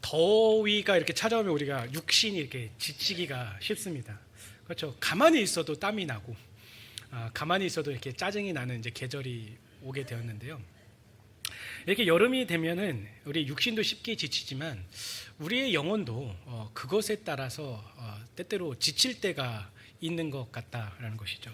더위가 이렇게 찾아오면 우리가 육신이 이렇게 지치기가 쉽습니다. 그렇죠. 가만히 있어도 땀이 나고, 가만히 있어도 이렇게 짜증이 나는 이제 계절이 오게 되었는데요. 이렇게 여름이 되면은 우리 육신도 쉽게 지치지만 우리의 영혼도 그것에 따라서 때때로 지칠 때가 있는 것 같다라는 것이죠.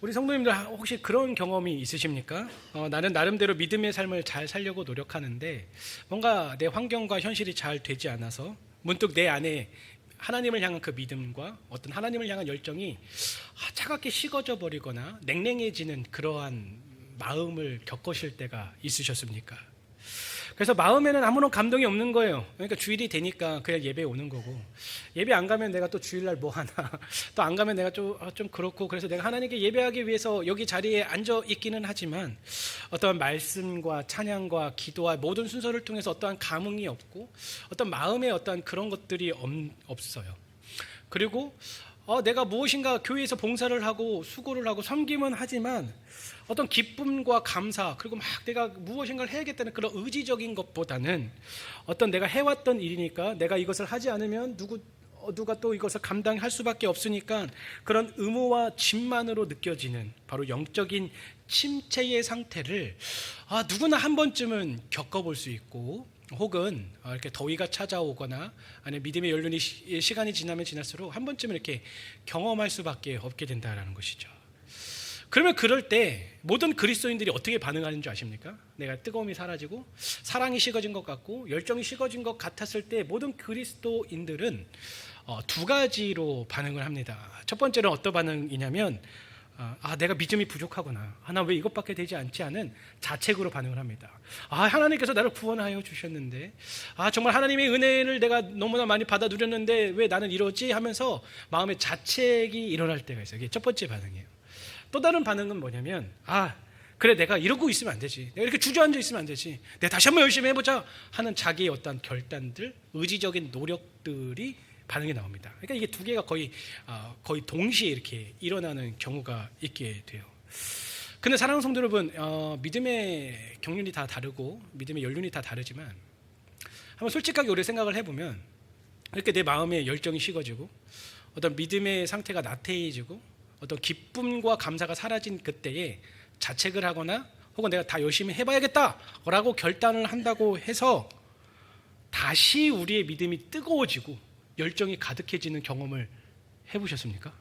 우리 성도님들 혹시 그런 경험이 있으십니까? 나는 나름대로 믿음의 삶을 잘 살려고 노력하는데 뭔가 내 환경과 현실이 잘 되지 않아서 문득 내 안에 하나님을 향한 그 믿음과 어떤 하나님을 향한 열정이 차갑게 식어져 버리거나 냉랭해지는 그러한 마음을 겪으실 때가 있으셨습니까? 그래서 마음에는 아무런 감동이 없는 거예요. 그러니까 주일이 되니까 그냥 예배에 오는 거고, 예배 안 가면 내가 또 주일날 뭐 하나, 또 안 가면 내가 좀 그렇고, 그래서 내가 하나님께 예배하기 위해서 여기 자리에 앉아 있기는 하지만 어떠한 말씀과 찬양과 기도와 모든 순서를 통해서 어떠한 감흥이 없고 어떤 마음의 어떠한 그런 것들이 없어요. 그리고 내가 무엇인가 교회에서 봉사를 하고 수고를 하고 섬김은 하지만 어떤 기쁨과 감사, 그리고 막 내가 무엇인가를 해야겠다는 그런 의지적인 것보다는 어떤 내가 해왔던 일이니까 내가 이것을 하지 않으면 누가 또 이것을 감당할 수밖에 없으니까 그런 의무와 짐만으로 느껴지는 바로 영적인 침체의 상태를 누구나 한 번쯤은 겪어볼 수 있고, 혹은 이렇게 더위가 찾아오거나 아니면 믿음의 연륜이 시간이 지나면 지날수록 한 번쯤은 이렇게 경험할 수밖에 없게 된다는 것이죠. 그러면 그럴 때 모든 그리스도인들이 어떻게 반응하는 줄 아십니까? 내가 뜨거움이 사라지고 사랑이 식어진 것 같고 열정이 식어진 것 같았을 때 모든 그리스도인들은 두 가지로 반응을 합니다. 첫 번째는 어떤 반응이냐면 내가 믿음이 부족하구나, 나 왜 이것밖에 되지 않지 않은 자책으로 반응을 합니다. 하나님께서 나를 구원하여 주셨는데, 정말 하나님의 은혜를 내가 너무나 많이 받아 누렸는데 왜 나는 이러지 하면서 마음의 자책이 일어날 때가 있어요. 이게 첫 번째 반응이에요. 또 다른 반응은 뭐냐면 그래, 내가 이러고 있으면 안 되지, 내가 이렇게 주저앉아 있으면 안 되지, 내가 다시 한번 열심히 해보자 하는 자기의 어떤 결단들, 의지적인 노력들이 반응이 나옵니다. 그러니까 이게 두 개가 거의 동시에 이렇게 일어나는 경우가 있게 돼요. 근데 사랑하는 성도 여러분, 믿음의 경륜이 다 다르고 믿음의 연륜이 다 다르지만 한번 솔직하게 우리 생각을 해보면 이렇게 내 마음의 열정이 식어지고 어떤 믿음의 상태가 나태해지고 어떤 기쁨과 감사가 사라진 그때에 자책을 하거나 혹은 내가 다 열심히 해봐야겠다라고 결단을 한다고 해서 다시 우리의 믿음이 뜨거워지고 열정이 가득해지는 경험을 해보셨습니까?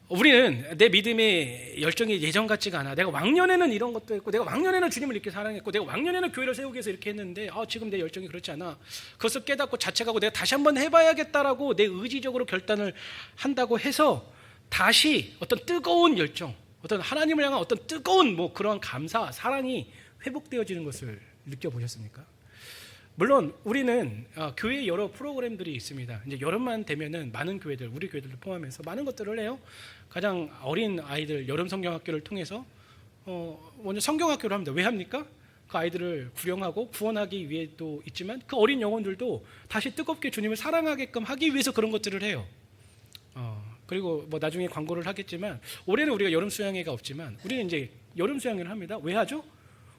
우리는 내 믿음의 열정이 예전 같지가 않아. 내가 왕년에는 이런 것도 했고, 내가 왕년에는 주님을 이렇게 사랑했고, 내가 왕년에는 교회를 세우기 위해서 이렇게 했는데 지금 내 열정이 그렇지 않아. 그것을 깨닫고 자책하고 내가 다시 한번 해봐야겠다라고 내 의지적으로 결단을 한다고 해서 다시 어떤 뜨거운 열정, 어떤 하나님을 향한 어떤 뜨거운 그런 감사, 사랑이 회복되어지는 것을 느껴보셨습니까? 물론 우리는 교회 여러 프로그램들이 있습니다. 이제 여름만 되면은 많은 교회들, 우리 교회들도 포함해서 많은 것들을 해요. 가장 어린 아이들 여름 성경학교를 통해서 먼저 성경학교를 합니다. 왜 합니까? 그 아이들을 구령하고 구원하기 위해도 있지만 그 어린 영혼들도 다시 뜨겁게 주님을 사랑하게끔 하기 위해서 그런 것들을 해요. 그리고 나중에 광고를 하겠지만 올해는 우리가 여름 수양회가 없지만 우리는 이제 여름 수양회를 합니다. 왜 하죠?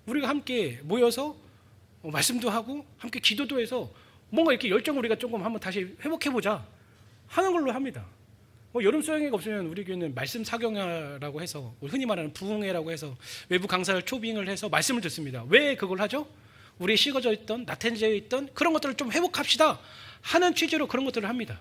우리가 함께 모여서 말씀도 하고 함께 기도도 해서 뭔가 이렇게 열정을 우리가 조금 한번 다시 회복해보자 하는 걸로 합니다. 여름 수양회가 없으면 우리 교회는 말씀 사경회라고 해서 흔히 말하는 부흥회라고 해서 외부 강사를 초빙을 해서 말씀을 듣습니다. 왜 그걸 하죠? 우리 식어져 있던 나태해져 있던 그런 것들을 좀 회복합시다 하는 취지로 그런 것들을 합니다.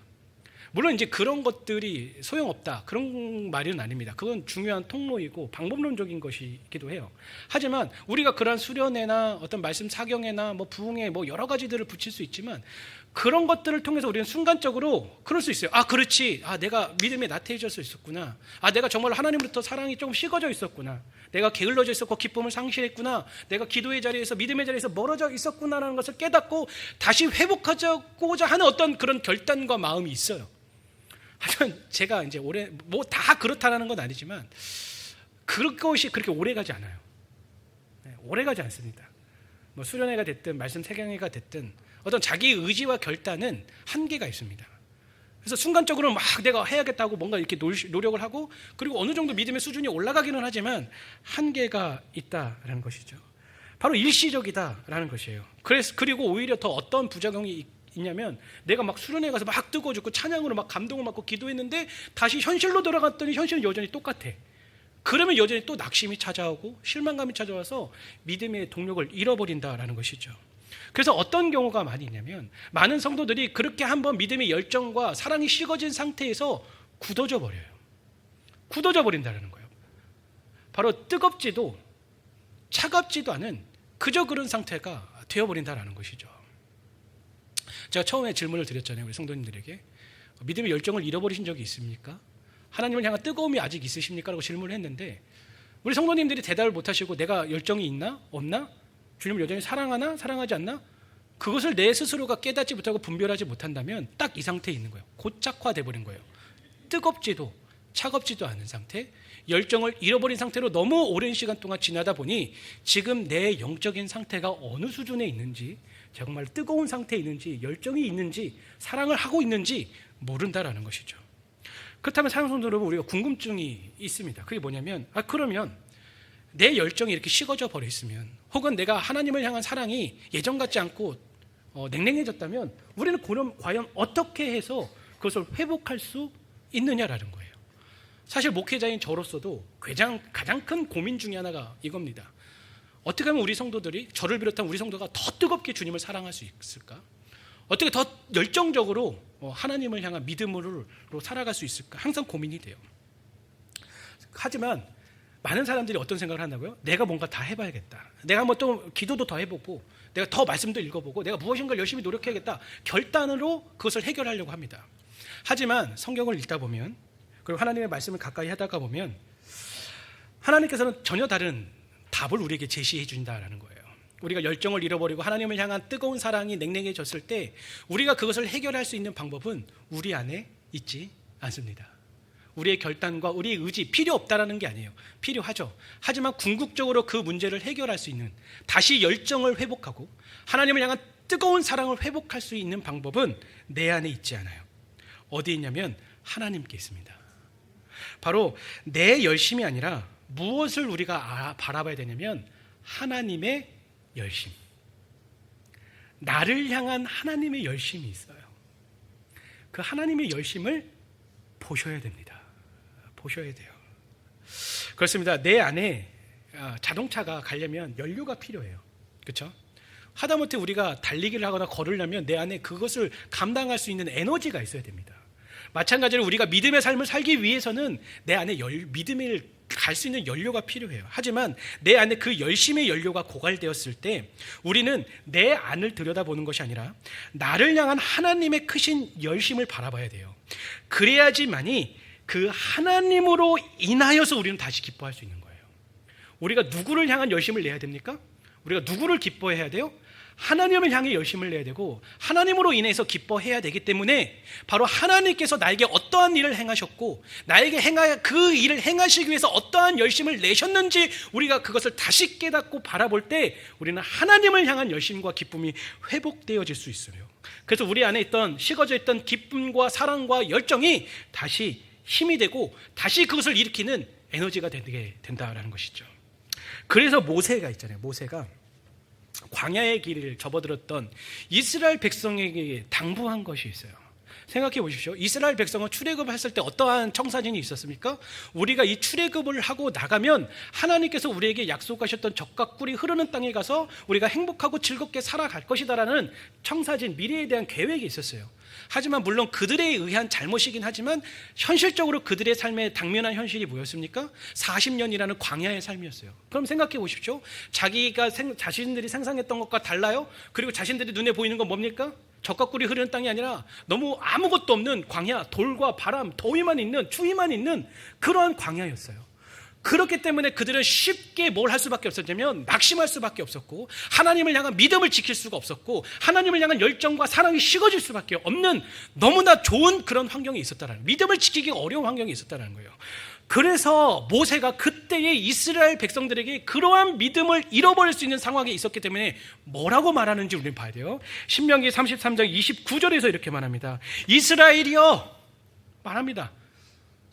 물론 이제 그런 것들이 소용없다 그런 말은 아닙니다. 그건 중요한 통로이고 방법론적인 것이기도 해요. 하지만 우리가 그러한 수련회나 어떤 말씀 사경회나 부흥회 여러 가지들을 붙일 수 있지만 그런 것들을 통해서 우리는 순간적으로 그럴 수 있어요. 그렇지, 내가 믿음에 나태해질 수 있었구나, 내가 정말 하나님으로부터 사랑이 조금 식어져 있었구나, 내가 게을러져 있었고 기쁨을 상실했구나, 내가 기도의 자리에서 믿음의 자리에서 멀어져 있었구나라는 것을 깨닫고 다시 회복하고자 하는 어떤 그런 결단과 마음이 있어요. 하지만 제가 이제 올해 다 그렇다는 건 아니지만 그것이 그렇게 오래 가지 않아요. 오래 가지 않습니다. 수련회가 됐든 말씀 세경회가 됐든 어떤 자기의 의지와 결단은 한계가 있습니다. 그래서 순간적으로 막 내가 해야겠다고 뭔가 이렇게 노력을 하고 그리고 어느 정도 믿음의 수준이 올라가기는 하지만 한계가 있다라는 것이죠. 바로 일시적이다라는 것이에요. 그리고 오히려 더 어떤 부작용이 있냐면 내가 막 수련회 가서 막 뜨거워 죽고 찬양으로 막 감동을 받고 기도했는데 다시 현실로 돌아갔더니 현실은 여전히 똑같아. 그러면 여전히 또 낙심이 찾아오고 실망감이 찾아와서 믿음의 동력을 잃어버린다라는 것이죠. 그래서 어떤 경우가 많이 있냐면 많은 성도들이 그렇게 한번 믿음의 열정과 사랑이 식어진 상태에서 굳어져 버려요. 굳어져 버린다는 거예요. 바로 뜨겁지도 차갑지도 않은 그저 그런 상태가 되어버린다는 것이죠. 제가 처음에 질문을 드렸잖아요. 우리 성도님들에게 믿음의 열정을 잃어버리신 적이 있습니까? 하나님을 향한 뜨거움이 아직 있으십니까? 라고 질문을 했는데 우리 성도님들이 대답을 못하시고 내가 열정이 있나? 없나? 주님을 여전히 사랑하나? 사랑하지 않나? 그것을 내 스스로가 깨닫지 못하고 분별하지 못한다면 딱 이 상태에 있는 거예요. 고착화돼 버린 거예요. 뜨겁지도 차갑지도 않은 상태, 열정을 잃어버린 상태로 너무 오랜 시간 동안 지나다 보니 지금 내 영적인 상태가 어느 수준에 있는지, 정말 뜨거운 상태에 있는지, 열정이 있는지, 사랑을 하고 있는지 모른다라는 것이죠. 그렇다면 사랑하는 성도 여러분, 우리가 궁금증이 있습니다. 그게 뭐냐면 그러면 내 열정이 이렇게 식어져 버려 있으면, 혹은 내가 하나님을 향한 사랑이 예전 같지 않고 냉랭해졌다면 우리는 과연 어떻게 해서 그것을 회복할 수 있느냐라는 거예요. 사실 목회자인 저로서도 가장 큰 고민 중에 하나가 이겁니다. 어떻게 하면 우리 성도들이, 저를 비롯한 우리 성도가 더 뜨겁게 주님을 사랑할 수 있을까? 어떻게 더 열정적으로 하나님을 향한 믿음으로 살아갈 수 있을까? 항상 고민이 돼요. 하지만 많은 사람들이 어떤 생각을 한다고요? 내가 뭔가 다 해봐야겠다. 내가 뭐 또 기도도 더 해보고, 내가 더 말씀도 읽어보고, 내가 무엇인가를 열심히 노력해야겠다. 결단으로 그것을 해결하려고 합니다. 하지만 성경을 읽다 보면, 그리고 하나님의 말씀을 가까이 하다가 보면 하나님께서는 전혀 다른 답을 우리에게 제시해 준다라는 거예요. 우리가 열정을 잃어버리고 하나님을 향한 뜨거운 사랑이 냉랭해졌을 때 우리가 그것을 해결할 수 있는 방법은 우리 안에 있지 않습니다. 우리의 결단과 우리의 의지, 필요 없다라는 게 아니에요. 필요하죠. 하지만 궁극적으로 그 문제를 해결할 수 있는, 다시 열정을 회복하고 하나님을 향한 뜨거운 사랑을 회복할 수 있는 방법은 내 안에 있지 않아요. 어디 있냐면 하나님께 있습니다. 바로 내 열심이 아니라 무엇을 우리가 바라봐야 되냐면 하나님의 열심, 나를 향한 하나님의 열심이 있어요. 그 하나님의 열심을 보셔야 됩니다. 보셔야 돼요. 그렇습니다. 내 안에 자동차가 가려면 연료가 필요해요. 그렇죠? 하다못해 우리가 달리기를 하거나 걸으려면 내 안에 그것을 감당할 수 있는 에너지가 있어야 됩니다. 마찬가지로 우리가 믿음의 삶을 살기 위해서는 내 안에 믿음을 갈 수 있는 연료가 필요해요. 하지만 내 안에 그 열심의 연료가 고갈되었을 때 우리는 내 안을 들여다보는 것이 아니라 나를 향한 하나님의 크신 열심을 바라봐야 돼요. 그래야지만이 그 하나님으로 인하여서 우리는 다시 기뻐할 수 있는 거예요. 우리가 누구를 향한 열심을 내야 됩니까? 우리가 누구를 기뻐해야 돼요? 하나님을 향해 열심을 내야 되고 하나님으로 인해서 기뻐해야 되기 때문에 바로 하나님께서 나에게 어떠한 일을 행하셨고 나에게 그 일을 행하시기 위해서 어떠한 열심을 내셨는지 우리가 그것을 다시 깨닫고 바라볼 때 우리는 하나님을 향한 열심과 기쁨이 회복되어질 수 있어요. 그래서 우리 안에 있던 식어져 있던 기쁨과 사랑과 열정이 다시 힘이 되고 다시 그것을 일으키는 에너지가 되게 된다라는 것이죠. 그래서 모세가 있잖아요. 모세가 광야의 길을 접어들었던 이스라엘 백성에게 당부한 것이 있어요. 생각해 보십시오. 이스라엘 백성은 출애굽을 했을 때 어떠한 청사진이 있었습니까? 우리가 이 출애굽을 하고 나가면 하나님께서 우리에게 약속하셨던 젖과 꿀이 흐르는 땅에 가서 우리가 행복하고 즐겁게 살아갈 것이다라는 청사진, 미래에 대한 계획이 있었어요. 하지만 물론 그들에 의한 잘못이긴 하지만 현실적으로 그들의 삶에 당면한 현실이 뭐였습니까? 40년이라는 광야의 삶이었어요. 그럼 생각해 보십시오. 자신들이 상상했던 것과 달라요? 그리고 자신들이 눈에 보이는 건 뭡니까? 젖과 꿀이 흐르는 땅이 아니라 너무 아무것도 없는 광야, 돌과 바람, 더위만 있는, 추위만 있는 그러한 광야였어요. 그렇기 때문에 그들은 쉽게 뭘 할 수밖에 없었냐면 낙심할 수밖에 없었고 하나님을 향한 믿음을 지킬 수가 없었고 하나님을 향한 열정과 사랑이 식어질 수밖에 없는 너무나 좋은 그런 환경이 있었다라는, 믿음을 지키기가 어려운 환경이 있었다는 거예요. 그래서 모세가 그때의 이스라엘 백성들에게 그러한 믿음을 잃어버릴 수 있는 상황에 있었기 때문에 뭐라고 말하는지 우리는 봐야 돼요. 신명기 33장 29절에서 이렇게 말합니다. 이스라엘이여, 말합니다.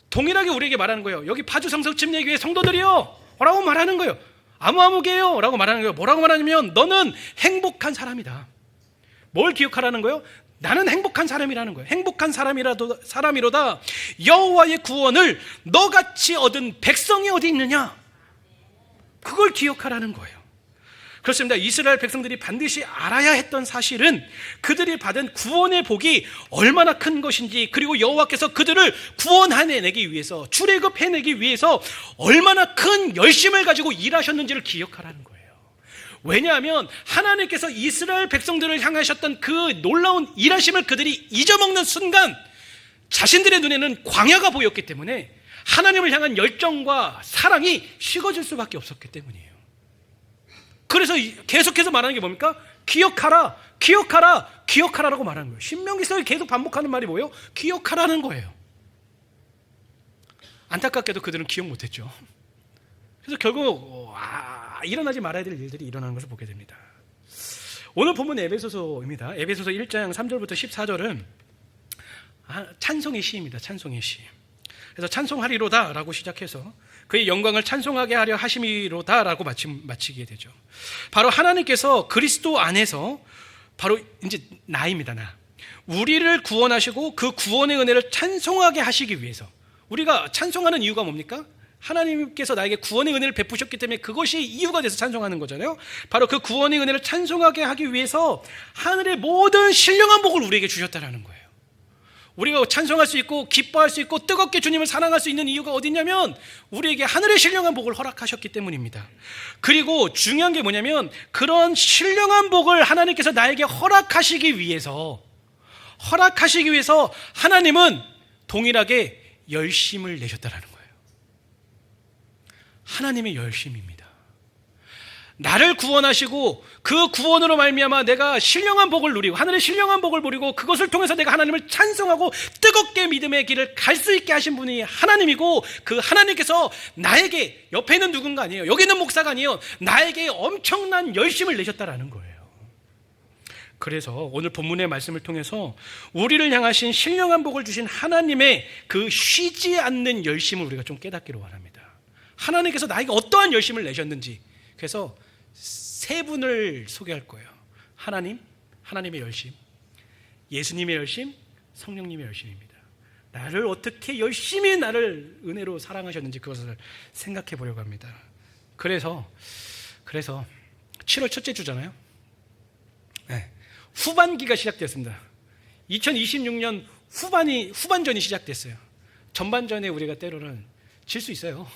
동일하게 우리에게 말하는 거예요. 여기 파주 성서 침례교회 성도들이요 라고 말하는 거예요. 아무개요 라고 말하는 거예요. 뭐라고 말하냐면 너는 행복한 사람이다. 뭘 기억하라는 거예요? 나는 행복한 사람이라는 거예요. 행복한 사람이로다. 여호와의 구원을 너같이 얻은 백성이 어디 있느냐? 그걸 기억하라는 거예요. 그렇습니다. 이스라엘 백성들이 반드시 알아야 했던 사실은 그들이 받은 구원의 복이 얼마나 큰 것인지, 그리고 여호와께서 그들을 구원해내기 위해서, 출애굽해내기 위해서 얼마나 큰 열심을 가지고 일하셨는지를 기억하라는 거예요. 왜냐하면 하나님께서 이스라엘 백성들을 향하셨던 그 놀라운 일하심을 그들이 잊어먹는 순간 자신들의 눈에는 광야가 보였기 때문에 하나님을 향한 열정과 사랑이 식어질 수밖에 없었기 때문이에요. 그래서 계속해서 말하는 게 뭡니까? 기억하라, 기억하라, 기억하라라고 말하는 거예요. 신명기서에 계속 반복하는 말이 뭐예요? 기억하라는 거예요. 안타깝게도 그들은 기억 못했죠. 그래서 결국 일어나지 말아야 될 일들이 일어나는 것을 보게 됩니다. 오늘 본문 에베소서입니다. 에베소서 1장 3절부터 14절은 찬송의 시입니다. 찬송의 시. 그래서 찬송하리로다 라고 시작해서 그의 영광을 찬송하게 하려 하심이로다 라고 마치게 되죠. 바로 하나님께서 그리스도 안에서, 바로 이제 나입니다. 나. 우리를 구원하시고 그 구원의 은혜를 찬송하게 하시기 위해서. 우리가 찬송하는 이유가 뭡니까? 하나님께서 나에게 구원의 은혜를 베푸셨기 때문에 그것이 이유가 돼서 찬송하는 거잖아요. 바로 그 구원의 은혜를 찬송하게 하기 위해서 하늘의 모든 신령한 복을 우리에게 주셨다는 거예요. 우리가 찬송할 수 있고 기뻐할 수 있고 뜨겁게 주님을 사랑할 수 있는 이유가 어디냐면 우리에게 하늘의 신령한 복을 허락하셨기 때문입니다. 그리고 중요한 게 뭐냐면 그런 신령한 복을 하나님께서 나에게 허락하시기 위해서 하나님은 동일하게 열심을 내셨다는 거예요. 하나님의 열심입니다. 나를 구원하시고 그 구원으로 말미암아 내가 신령한 복을 누리고 하늘의 신령한 복을 누리고 그것을 통해서 내가 하나님을 찬송하고 뜨겁게 믿음의 길을 갈 수 있게 하신 분이 하나님이고, 그 하나님께서 나에게, 옆에 있는 누군가 아니에요, 여기 있는 목사가 아니에요, 나에게 엄청난 열심을 내셨다라는 거예요. 그래서 오늘 본문의 말씀을 통해서 우리를 향하신 신령한 복을 주신 하나님의 그 쉬지 않는 열심을 우리가 좀 깨닫기로 바랍니다. 하나님께서 나에게 어떠한 열심을 내셨는지, 그래서 세 분을 소개할 거예요. 하나님, 하나님의 열심, 예수님의 열심, 성령님의 열심입니다. 나를 어떻게 열심히 나를 은혜로 사랑하셨는지 그것을 생각해 보려고 합니다. 그래서 7월 첫째 주잖아요. 네. 후반기가 시작되었습니다. 2026년 후반전이 시작됐어요. 전반전에 우리가 때로는 질 수 있어요.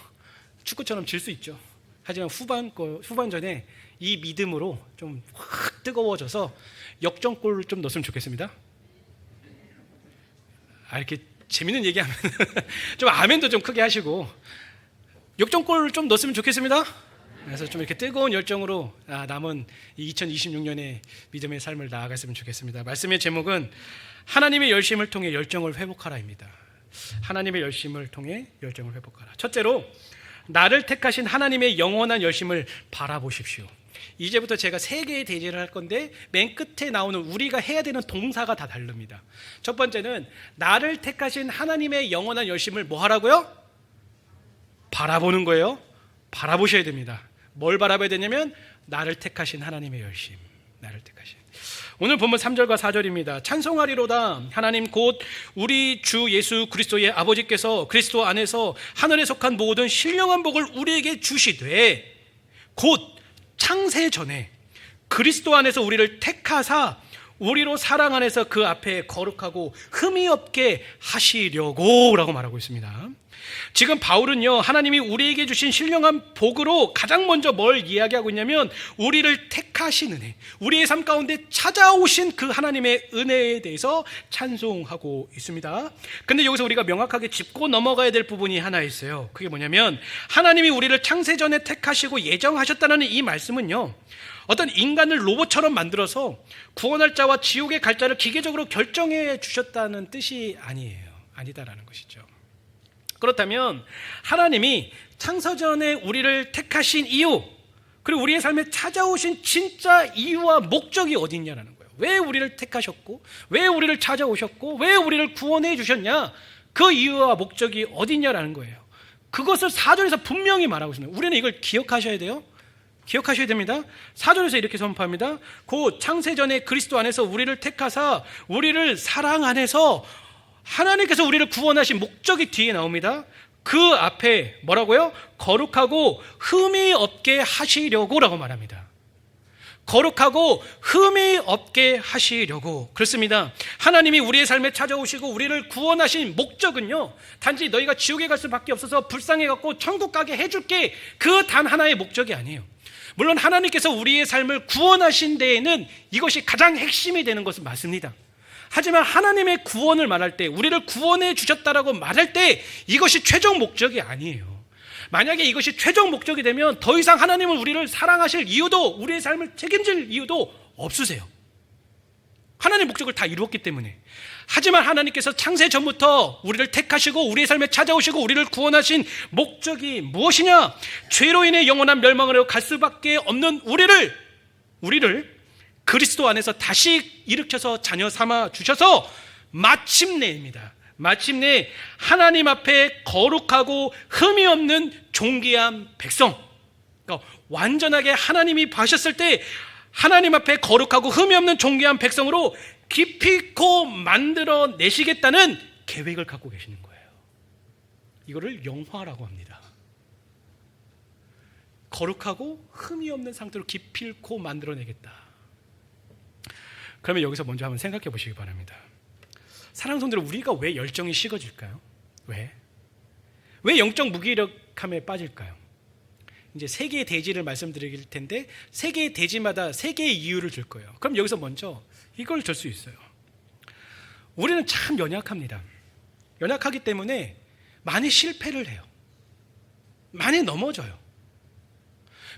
축구처럼 질 수 있죠. 하지만 후반전에 이 믿음으로 좀 확 뜨거워져서 역전골을 좀 넣었으면 좋겠습니다. 이렇게 재밌는 얘기하면 좀 아멘도 좀 크게 하시고, 역전골을 좀 넣었으면 좋겠습니다. 그래서 좀 이렇게 뜨거운 열정으로 남은 2026년의 믿음의 삶을 나아갔으면 좋겠습니다. 말씀의 제목은 하나님의 열심을 통해 열정을 회복하라입니다. 하나님의 열심을 통해 열정을 회복하라. 첫째로, 나를 택하신 하나님의 영원한 열심을 바라보십시오. 이제부터 제가 세 개의 대제를 할 건데 맨 끝에 나오는 우리가 해야 되는 동사가 다 다릅니다. 첫 번째는 나를 택하신 하나님의 영원한 열심을 뭐 하라고요? 바라보는 거예요. 바라보셔야 됩니다. 뭘 바라봐야 되냐면 나를 택하신 하나님의 열심, 나를 택하신. 오늘 본문 3절과 4절입니다. 찬송하리로다. 하나님 곧 우리 주 예수 그리스도의 아버지께서 그리스도 안에서 하늘에 속한 모든 신령한 복을 우리에게 주시되, 곧 창세 전에 그리스도 안에서 우리를 택하사 우리로 사랑 안에서 그 앞에 거룩하고 흠이 없게 하시려고 라고 말하고 있습니다. 지금 바울은요, 하나님이 우리에게 주신 신령한 복으로 가장 먼저 뭘 이야기하고 있냐면 우리를 택하신 은혜, 우리의 삶 가운데 찾아오신 그 하나님의 은혜에 대해서 찬송하고 있습니다. 근데 여기서 우리가 명확하게 짚고 넘어가야 될 부분이 하나 있어요. 그게 뭐냐면 하나님이 우리를 창세전에 택하시고 예정하셨다는 이 말씀은요, 어떤 인간을 로봇처럼 만들어서 구원할 자와 지옥에 갈 자를 기계적으로 결정해 주셨다는 뜻이 아니다라는 것이죠. 그렇다면 하나님이 창세전에 우리를 택하신 이유, 그리고 우리의 삶에 찾아오신 진짜 이유와 목적이 어디 있냐라는 거예요. 왜 우리를 택하셨고, 왜 우리를 찾아오셨고, 왜 우리를 구원해 주셨냐, 그 이유와 목적이 어디 있냐라는 거예요. 그것을 4절에서 분명히 말하고 있습니다. 우리는 이걸 기억하셔야 돼요. 기억하셔야 됩니다. 4절에서 이렇게 선포합니다. 곧 창세전에 그리스도 안에서 우리를 택하사 우리를 사랑 안에서 하나님께서 우리를 구원하신 목적이 뒤에 나옵니다. 그 앞에 뭐라고요? 거룩하고 흠이 없게 하시려고 라고 말합니다. 거룩하고 흠이 없게 하시려고. 그렇습니다. 하나님이 우리의 삶에 찾아오시고 우리를 구원하신 목적은요, 단지 너희가 지옥에 갈 수밖에 없어서 불쌍해갖고 천국 가게 해줄게, 그 단 하나의 목적이 아니에요. 물론 하나님께서 우리의 삶을 구원하신 데에는 이것이 가장 핵심이 되는 것은 맞습니다. 하지만 하나님의 구원을 말할 때, 우리를 구원해 주셨다라고 말할 때 이것이 최종 목적이 아니에요. 만약에 이것이 최종 목적이 되면 더 이상 하나님은 우리를 사랑하실 이유도, 우리의 삶을 책임질 이유도 없으세요. 하나님의 목적을 다 이루었기 때문에. 하지만 하나님께서 창세 전부터 우리를 택하시고 우리의 삶에 찾아오시고 우리를 구원하신 목적이 무엇이냐? 죄로 인해 영원한 멸망으로 갈 수밖에 없는 우리를 그리스도 안에서 다시 일으켜서 자녀 삼아 주셔서 마침내입니다. 마침내 하나님 앞에 거룩하고 흠이 없는 존귀한 백성, 그러니까 완전하게 하나님이 봐셨을 때 하나님 앞에 거룩하고 흠이 없는 존귀한 백성으로 기필코 만들어내시겠다는 계획을 갖고 계시는 거예요. 이거를 영화라고 합니다. 거룩하고 흠이 없는 상태로 기필코 만들어내겠다. 그러면 여기서 먼저 한번 생각해 보시기 바랍니다. 사랑하는 성도들, 우리가 왜 열정이 식어질까요? 왜 영적 무기력함에 빠질까요? 이제 세 개의 대지를 말씀드릴 텐데 세 개의 대지마다 세 개의 이유를 줄 거예요. 그럼 여기서 먼저 이걸 줄 수 있어요. 우리는 참 연약합니다. 연약하기 때문에 많이 실패를 해요. 많이 넘어져요.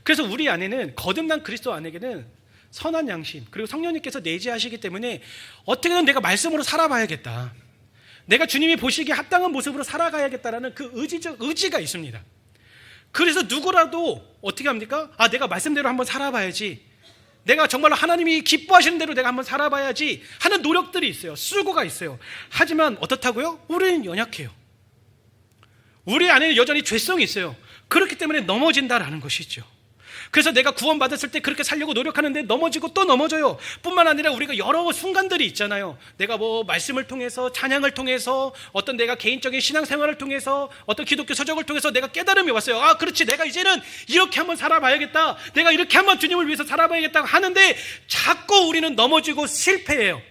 그래서 우리 안에는, 거듭난 그리스도 안에게는 선한 양심, 그리고 성령님께서 내재하시기 때문에 어떻게든 내가 말씀으로 살아봐야겠다, 내가 주님이 보시기에 합당한 모습으로 살아가야겠다라는 그 의지가 있습니다. 그래서 누구라도 어떻게 합니까? 내가 말씀대로 한번 살아봐야지, 내가 정말로 하나님이 기뻐하시는 대로 내가 한번 살아봐야지 하는 노력들이 있어요. 수고가 있어요. 하지만 어떻다고요? 우리는 연약해요. 우리 안에는 여전히 죄성이 있어요. 그렇기 때문에 넘어진다라는 것이죠. 그래서 내가 구원받았을 때 그렇게 살려고 노력하는데 넘어지고 또 넘어져요. 뿐만 아니라 우리가 여러 순간들이 있잖아요. 내가 말씀을 통해서, 찬양을 통해서, 어떤 내가 개인적인 신앙생활을 통해서, 어떤 기독교 서적을 통해서 내가 깨달음이 왔어요. 그렇지, 내가 이제는 이렇게 한번 살아봐야겠다, 내가 이렇게 한번 주님을 위해서 살아봐야겠다 하는데 자꾸 우리는 넘어지고 실패해요.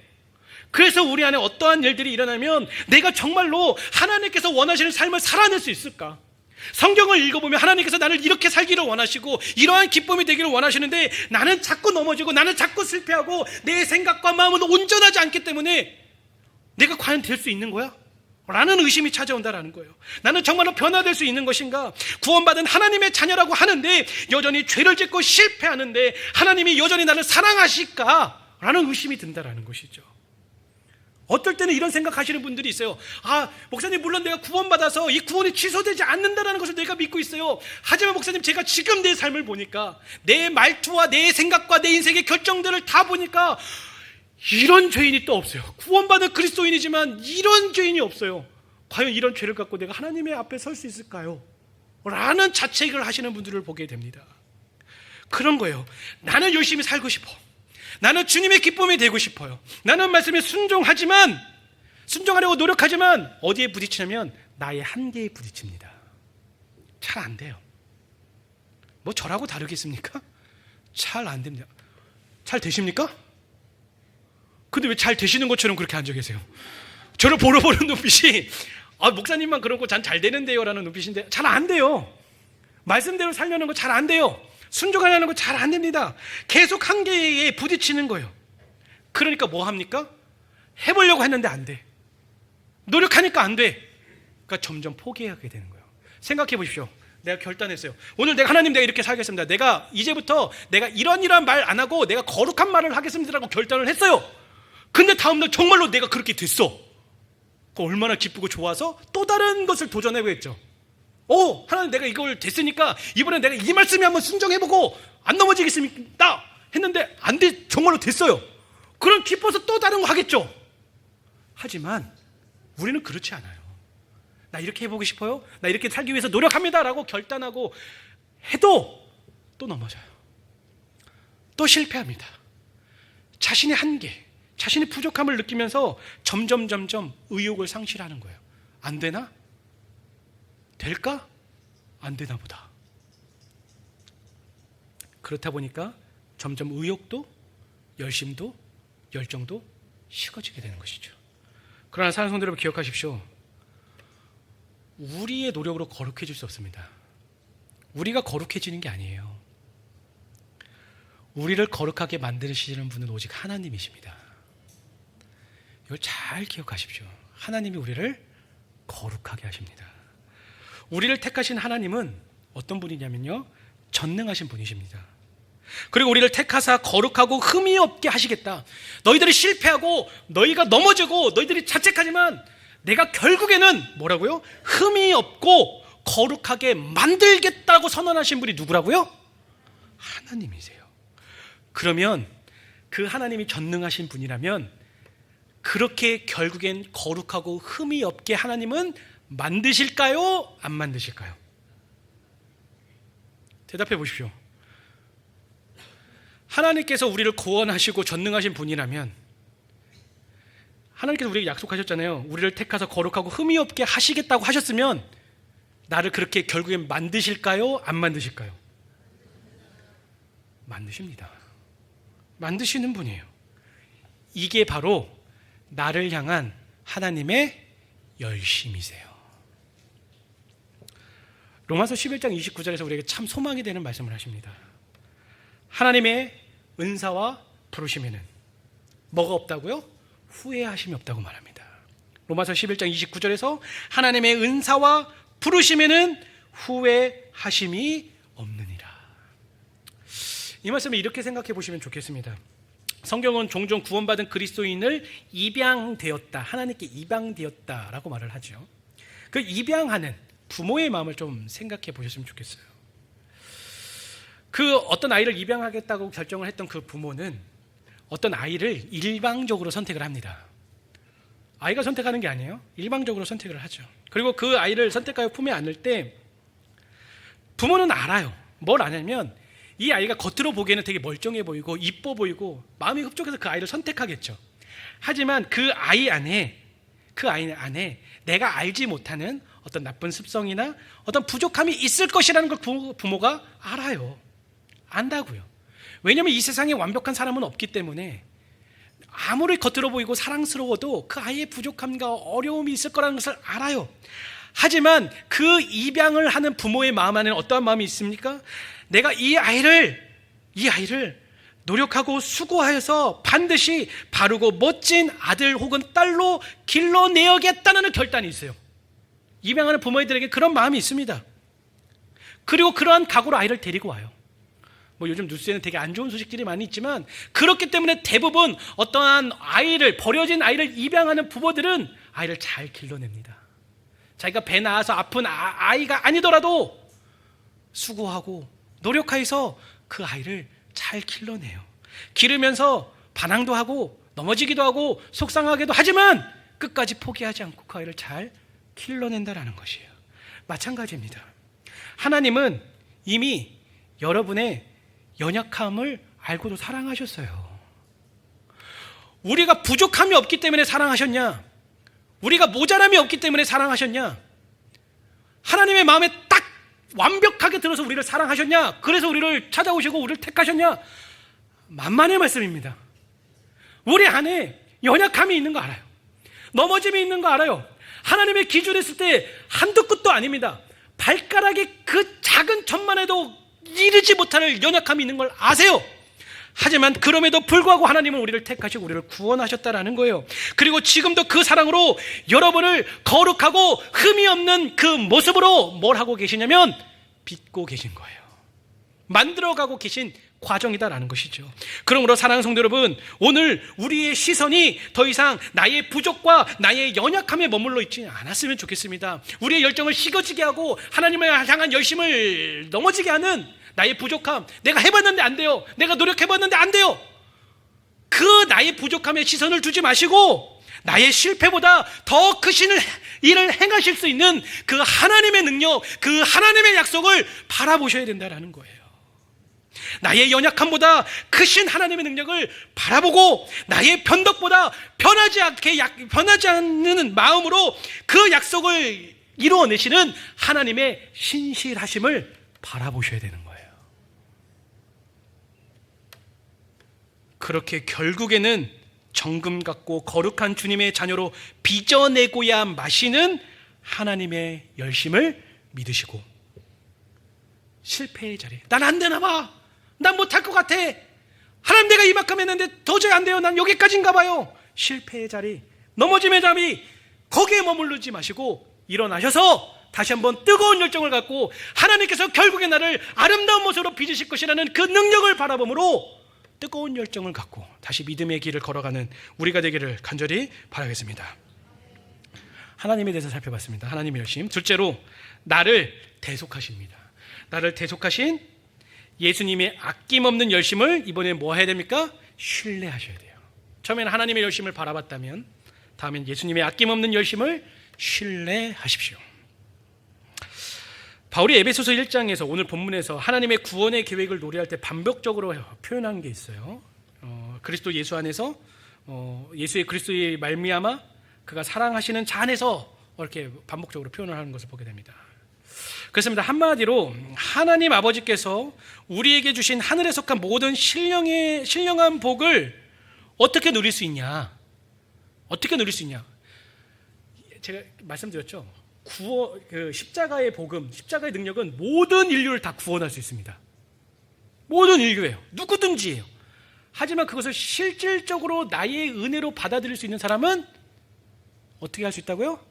그래서 우리 안에 어떠한 일들이 일어나면 내가 정말로 하나님께서 원하시는 삶을 살아낼 수 있을까? 성경을 읽어보면 하나님께서 나를 이렇게 살기를 원하시고 이러한 기쁨이 되기를 원하시는데 나는 자꾸 넘어지고 나는 자꾸 실패하고 내 생각과 마음은 온전하지 않기 때문에 내가 과연 될 수 있는 거야? 라는 의심이 찾아온다라는 거예요. 나는 정말로 변화될 수 있는 것인가? 구원받은 하나님의 자녀라고 하는데 여전히 죄를 짓고 실패하는데 하나님이 여전히 나를 사랑하실까? 라는 의심이 든다라는 것이죠. 어떨 때는 이런 생각하시는 분들이 있어요. 목사님, 물론 내가 구원받아서 이 구원이 취소되지 않는다는 것을 내가 믿고 있어요. 하지만 목사님, 제가 지금 내 삶을 보니까, 내 말투와 내 생각과 내 인생의 결정들을 다 보니까 이런 죄인이 또 없어요. 구원받은 그리스도인이지만 이런 죄인이 없어요. 과연 이런 죄를 갖고 내가 하나님의 앞에 설 수 있을까요? 라는 자책을 하시는 분들을 보게 됩니다. 그런 거예요. 나는 열심히 살고 싶어. 나는 주님의 기쁨이 되고 싶어요. 나는 말씀에 순종하려고 노력하지만 어디에 부딪히냐면 나의 한계에 부딪힙니다. 잘 안 돼요. 저라고 다르겠습니까? 잘 안 됩니다. 잘 되십니까? 근데 왜 잘 되시는 것처럼 그렇게 앉아 계세요? 저를 보러 보는 눈빛이 목사님만 그러고 전 잘 되는데요 라는 눈빛인데 잘 안 돼요. 말씀대로 살려는 거 잘 안 돼요. 순종하려는 거 잘 안 됩니다. 계속 한계에 부딪히는 거예요. 그러니까 뭐 합니까? 해보려고 했는데 안 돼. 노력하니까 안 돼. 그러니까 점점 포기하게 되는 거예요. 생각해 보십시오. 내가 결단했어요. 오늘 내가 이렇게 살겠습니다. 내가 이제부터 내가 이런 말 안 하고 내가 거룩한 말을 하겠습니다라고 결단을 했어요. 근데 다음날 정말로 내가 그렇게 됐어. 얼마나 기쁘고 좋아서 또 다른 것을 도전해보겠죠. 하나님, 내가 이걸 됐으니까 이번엔 내가 이 말씀에 한번 순종해보고 안 넘어지겠습니다 했는데 안 돼. 정말로 됐어요. 그럼 기뻐서 또 다른 거 하겠죠. 하지만 우리는 그렇지 않아요. 나 이렇게 해보고 싶어요, 나 이렇게 살기 위해서 노력합니다 라고 결단하고 해도 또 넘어져요. 또 실패합니다. 자신의 한계, 자신의 부족함을 느끼면서 점점 의욕을 상실하는 거예요. 안 되나? 될까? 안 되나 보다. 그렇다 보니까 점점 의욕도, 열심도, 열정도 식어지게 되는 것이죠. 그러나 사랑하는 성도 여러분, 기억하십시오. 우리의 노력으로 거룩해질 수 없습니다. 우리가 거룩해지는 게 아니에요. 우리를 거룩하게 만드시는 분은 오직 하나님이십니다. 이걸 잘 기억하십시오. 하나님이 우리를 거룩하게 하십니다. 우리를 택하신 하나님은 어떤 분이냐면요, 전능하신 분이십니다. 그리고 우리를 택하사 거룩하고 흠이 없게 하시겠다. 너희들이 실패하고 너희가 넘어지고 너희들이 자책하지만 내가 결국에는 뭐라고요? 흠이 없고 거룩하게 만들겠다고 선언하신 분이 누구라고요? 하나님이세요. 그러면 그 하나님이 전능하신 분이라면 그렇게 결국엔 거룩하고 흠이 없게 하나님은 만드실까요? 안 만드실까요? 대답해 보십시오. 하나님께서 우리를 구원하시고 전능하신 분이라면, 하나님께서 우리에게 약속하셨잖아요. 우리를 택하서 거룩하고 흠이 없게 하시겠다고 하셨으면 나를 그렇게 결국엔 만드실까요? 안 만드실까요? 만드십니다. 만드시는 분이에요. 이게 바로 나를 향한 하나님의 열심이세요. 로마서 11장 29절에서 우리에게 참 소망이 되는 말씀을 하십니다. 하나님의 은사와 부르심에는 뭐가 없다고요? 후회하심이 없다고 말합니다. 로마서 11장 29절에서 하나님의 은사와 부르심에는 후회하심이 없느니라. 이 말씀을 이렇게 생각해 보시면 좋겠습니다. 성경은 종종 구원받은 그리스도인을 입양되었다, 하나님께 입양되었다라고 말을 하죠. 그 입양하는 부모의 마음을 좀 생각해 보셨으면 좋겠어요. 그 어떤 아이를 입양하겠다고 결정을 했던 그 부모는 어떤 아이를 일방적으로 선택을 합니다. 아이가 선택하는 게 아니에요. 일방적으로 선택을 하죠. 그리고 그 아이를 선택하여 품에 안을 때 부모는 알아요. 뭘 아냐면 이 아이가 겉으로 보기에는 되게 멀쩡해 보이고 이뻐 보이고 마음이 흡족해서 그 아이를 선택하겠죠. 하지만 그 아이 안에 내가 알지 못하는 어떤 나쁜 습성이나 어떤 부족함이 있을 것이라는 걸 부모가 알아요. 안다고요. 왜냐하면 이 세상에 완벽한 사람은 없기 때문에 아무리 겉으로 보이고 사랑스러워도 그 아이의 부족함과 어려움이 있을 거라는 것을 알아요. 하지만 그 입양을 하는 부모의 마음 안에는 어떠한 마음이 있습니까? 내가 이 아이를 노력하고 수고하여서 반드시 바르고 멋진 아들 혹은 딸로 길러내야겠다는 결단이 있어요. 입양하는 부모들에게 그런 마음이 있습니다. 그리고 그러한 각오로 아이를 데리고 와요. 요즘 뉴스에는 되게 안 좋은 소식들이 많이 있지만 그렇기 때문에 대부분 어떠한 버려진 아이를 입양하는 부모들은 아이를 잘 길러냅니다. 자기가 배 낳아서 아픈 아이가 아니더라도 수고하고 노력해서 그 아이를 잘 길러내요. 기르면서 반항도 하고 넘어지기도 하고 속상하기도 하지만 끝까지 포기하지 않고 그 아이를 잘 길러낸다라는 것이에요. 마찬가지입니다. 하나님은 이미 여러분의 연약함을 알고도 사랑하셨어요. 우리가 부족함이 없기 때문에 사랑하셨냐? 우리가 모자람이 없기 때문에 사랑하셨냐? 하나님의 마음에 딱 완벽하게 들어서 우리를 사랑하셨냐? 그래서 우리를 찾아오시고 우리를 택하셨냐? 만만의 말씀입니다. 우리 안에 연약함이 있는 거 알아요. 넘어짐이 있는 거 알아요. 하나님의 기준에 있을 때 한두 끝도 아닙니다. 발가락의 그 작은 점만 해도 이르지 못할 연약함이 있는 걸 아세요. 하지만 그럼에도 불구하고 하나님은 우리를 택하시고 우리를 구원하셨다라는 거예요. 그리고 지금도 그 사랑으로 여러분을 거룩하고 흠이 없는 그 모습으로 뭘 하고 계시냐면 빚고 계신 거예요. 만들어가고 계신 과정이다라는 것이죠. 그러므로 사랑하는 성도 여러분, 오늘 우리의 시선이 더 이상 나의 부족과 나의 연약함에 머물러 있지 않았으면 좋겠습니다. 우리의 열정을 식어지게 하고 하나님을 향한 열심을 넘어지게 하는 나의 부족함, 내가 해봤는데 안 돼요, 내가 노력해봤는데 안 돼요, 그 나의 부족함에 시선을 두지 마시고 나의 실패보다 더 크신 일을 행하실 수 있는 그 하나님의 능력, 그 하나님의 약속을 바라보셔야 된다는 거예요. 나의 연약함보다 크신 하나님의 능력을 바라보고 나의 변덕보다 변하지 않는 마음으로 그 약속을 이루어내시는 하나님의 신실하심을 바라보셔야 되는 거예요. 그렇게 결국에는 정금 같고 거룩한 주님의 자녀로 빚어내고야 마시는 하나님의 열심을 믿으시고, 실패의 자리, 난 안 되나 봐, 난 못할 것 같아, 하나님 내가 이만큼 했는데 도저히 안 돼요, 난 여기까지인가 봐요. 실패의 자리, 넘어짐의 자리, 거기에 머무르지 마시고 일어나셔서 다시 한번 뜨거운 열정을 갖고 하나님께서 결국에 나를 아름다운 모습으로 빚으실 것이라는 그 능력을 바라봄으로 뜨거운 열정을 갖고 다시 믿음의 길을 걸어가는 우리가 되기를 간절히 바라겠습니다. 하나님에 대해서 살펴봤습니다. 하나님의 열심. 둘째로, 나를 대속하십니다. 나를 대속하신 예수님의 아낌없는 열심을 이번에 뭐 해야 됩니까? 신뢰하셔야 돼요. 처음에는 하나님의 열심을 바라봤다면 다음엔 예수님의 아낌없는 열심을 신뢰하십시오. 바울이 에베소서 1장에서 오늘 본문에서 하나님의 구원의 계획을 노래할 때 반복적으로 표현한 게 있어요. 그리스도 예수 안에서 예수의 그리스도의 말미암아 그가 사랑하시는 자 안에서 이렇게 반복적으로 표현을 하는 것을 보게 됩니다. 그렇습니다. 한마디로 하나님 아버지께서 우리에게 주신 하늘에 속한 모든 신령한 복을 어떻게 누릴 수 있냐? 어떻게 누릴 수 있냐? 제가 말씀드렸죠. 십자가의 복음, 십자가의 능력은 모든 인류를 다 구원할 수 있습니다. 모든 인류예요. 누구든지예요. 하지만 그것을 실질적으로 나의 은혜로 받아들일 수 있는 사람은 어떻게 할 수 있다고요?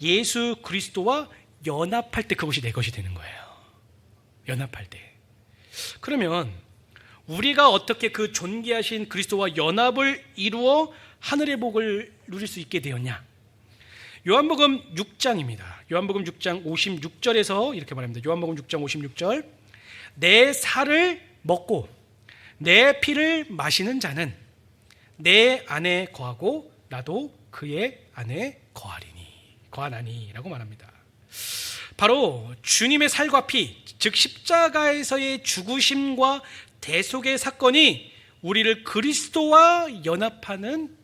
예수 그리스도와 연합할 때 그것이 내 것이 되는 거예요. 연합할 때. 그러면 우리가 어떻게 그 존귀하신 그리스도와 연합을 이루어 하늘의 복을 누릴 수 있게 되었냐? 요한복음 6장입니다. 요한복음 6장 56절에서 이렇게 말합니다. 요한복음 6장 56절. 내 살을 먹고 내 피를 마시는 자는 내 안에 거하고 나도 그의 안에 거하나니 라고 말합니다. 바로 주님의 살과 피, 즉 십자가에서의 죽으심과 대속의 사건이 우리를 그리스도와 연합하는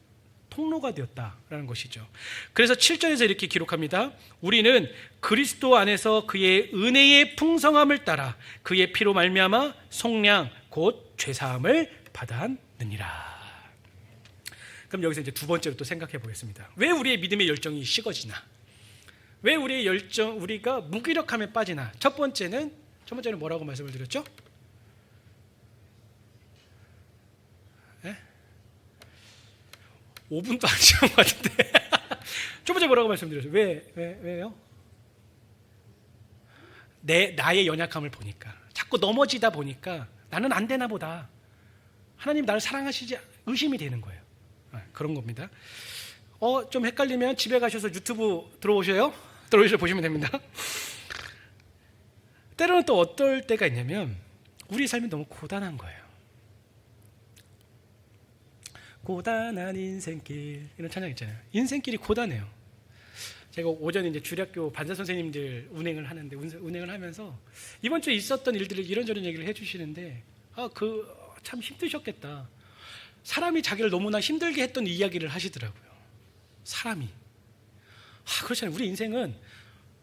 통로가 되었다라는 것이죠. 그래서 7절에서 이렇게 기록합니다. 우리는 그리스도 안에서 그의 은혜의 풍성함을 따라 그의 피로 말미암아 속량 곧 죄사함을 받았느니라. 그럼 여기서 이제 두 번째로 또 생각해 보겠습니다. 왜 우리의 믿음의 열정이 식어지나? 왜 우리가 무기력함에 빠지나? 첫 번째는 뭐라고 말씀을 드렸죠? 5분도 안 지난 것 같은데. 첫 번째 뭐라고 말씀드렸어요? 왜요? 나의 연약함을 보니까, 자꾸 넘어지다 보니까 나는 안 되나 보다, 하나님 나를 사랑하시지 의심이 되는 거예요. 그런 겁니다. 좀 헷갈리면 집에 가셔서 유튜브 들어오셔서 보시면 됩니다. 때로는 또 어떨 때가 있냐면 우리 삶이 너무 고단한 거예요. 고단한 인생길, 이런 찬양 있잖아요. 인생길이 고단해요. 제가 오전에 이제 주일학교 반사 선생님들 운행을 하면서 이번 주에 있었던 일들을 이런저런 얘기를 해주시는데, 참 힘드셨겠다. 사람이 자기를 너무나 힘들게 했던 이야기를 하시더라고요. 사람이. 그렇잖아요. 우리 인생은